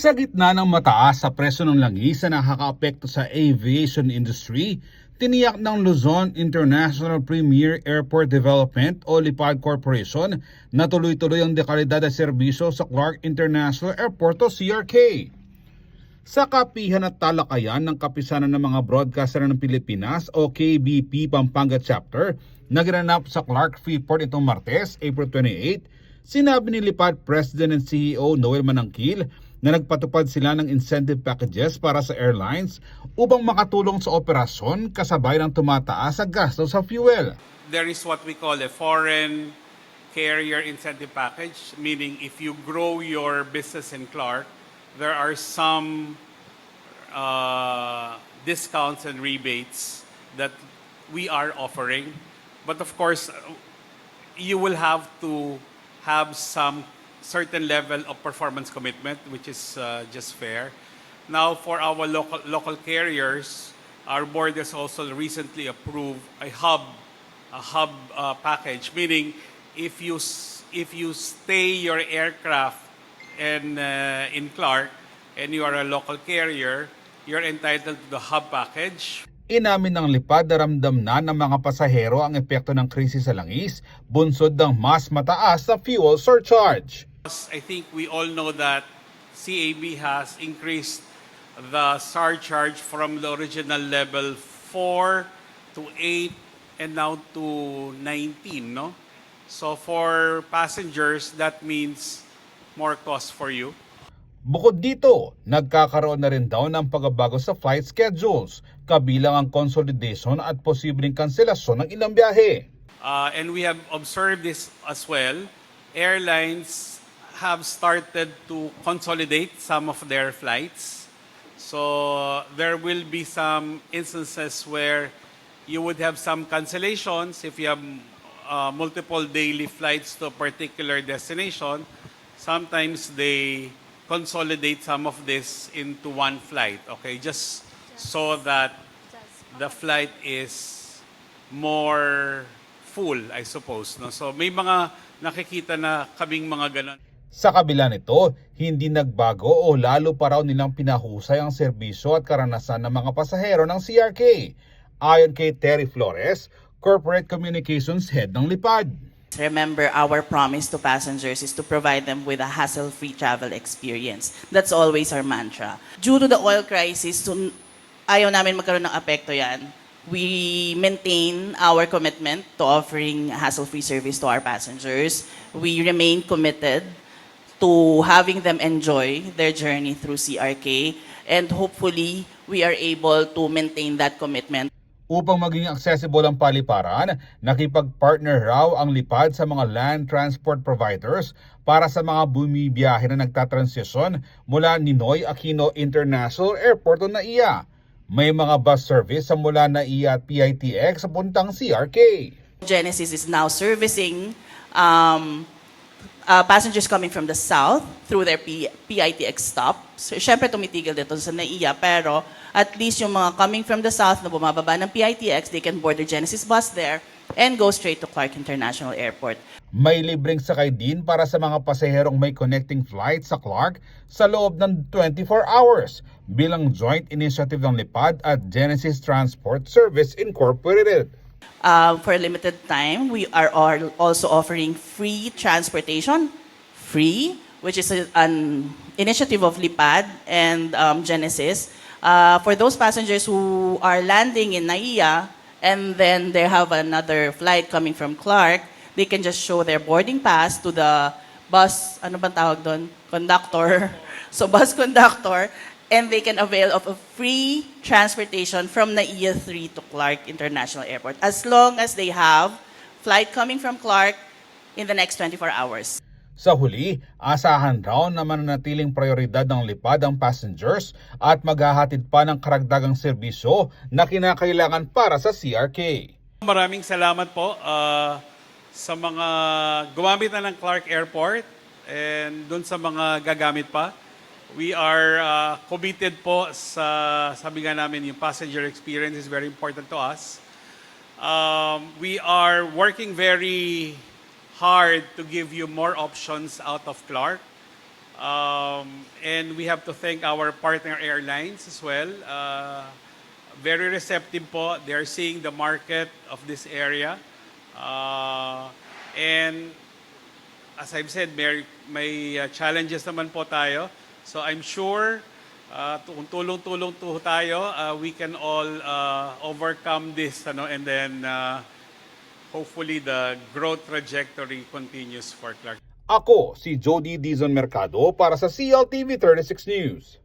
Sa gitna ng mataas sa presyo ng langis na nakakaapekto sa aviation industry, tiniyak ng Luzon International Premier Airport Development o LIPAD Corporation na tuloy-tuloy ang dekalidad at serbisyo sa Clark International Airport o CRK. Sa kapihan at talakayan ng Kapisanan ng mga Broadcaster ng Pilipinas o KBP Pampanga Chapter na ginanap sa Clark Freeport itong Martes, April 28, sinabi ni LIPAD President and CEO Noel Manangkil na nagpatupad sila ng incentive packages para sa airlines upang makatulong sa operasyon kasabay ng tumataas sa gasto sa fuel. There is what we call a foreign carrier incentive package, meaning if you grow your business in Clark, there are some discounts and rebates that we are offering. But of course, you will have to have some certain level of performance commitment, which is just fair. Now, for our local carriers, our board has also recently approved a hub package, meaning if you stay your aircraft in Clark and you are a local carrier, you're entitled to the hub package. Inamin ng LIPAD na ramdam na ng mga pasahero ang epekto ng krisis sa langis, bunsod ng mas mataas na fuel surcharge. I think we all know that CAB has increased the surcharge from the original level 4 to 8 and now to 19, no? So for passengers, that means more cost for you. Bukod dito, nagkakaroon na rin daw ng pagbabago sa flight schedules, kabilang ang consolidation at posibleng kanselasyon ng ilang biyahe. And we have observed this as well. Airlines have started to consolidate some of their flights. So there will be some instances where you would have some cancellations if you have multiple daily flights to a particular destination. Sometimes they consolidate some of this into one flight, okay? Just so that the flight is more full, I suppose, no? So may mga nakikita na kaming mga ganon. Sa kabila nito, hindi nagbago o lalo pa raw nilang pinahusay ang serbisyo at karanasan ng mga pasahero ng CRK. Ayon kay Terry Flores, Corporate Communications Head ng LIPAD. Remember, our promise to passengers is to provide them with a hassle-free travel experience. That's always our mantra. Due to the oil crisis, ayaw namin magkaroon ng apekto yan. We maintain our commitment to offering hassle-free service to our passengers. We remain committed to having them enjoy their journey through CRK, and hopefully, we are able to maintain that commitment. Upang maging accessible ang paliparan, nakipag-partner raw ang LIPAD sa mga land transport providers para sa mga bumibiyahe na nagtatransisyon mula Ninoy Aquino International Airport o NAIA. May mga bus service sa mula NAIA at PITX sa puntang CRK. Genesis is now servicing passengers coming from the south through their PITX stop. So, syempre tumitigil dito sa NAIA, pero at least yung mga coming from the south na bumababa ng PITX, they can board the Genesis bus there and go straight to Clark International Airport. May libreng sakay din para sa mga pasaherong may connecting flight sa Clark sa loob ng 24 hours bilang joint initiative ng LIPAD at Genesis Transport Service Incorporated. For a limited time, we are also offering free transportation, which is an initiative of LIPAD and Genesis. For those passengers who are landing in NAIA and then they have another flight coming from Clark, they can just show their boarding pass to the bus, ano bang tawag doon? Conductor. So bus conductor, and they can avail of a free transportation from NAIA 3 to Clark International Airport as long as they have flight coming from Clark in the next 24 hours. Sa huli, asahan raw na mananatiling prioridad ng LIPAD ang passengers at maghahatid pa ng karagdagang serbisyo na kinakailangan para sa CRK. Maraming salamat po sa mga gumamit na ng Clark Airport and dun sa mga gagamit pa. We are committed po sa, sabi nga namin, yung passenger experience is very important to us. We are working very hard to give you more options out of Clark. And we have to thank our partner airlines as well. Very receptive po. They're seeing the market of this area. And as I've said, may challenges naman po tayo. So I'm sure kung tulong-tulong po tayo, we can all overcome this, and then hopefully the growth trajectory continues for Clark. Ako si Jody Dizon Mercado para sa CLTV 36 News.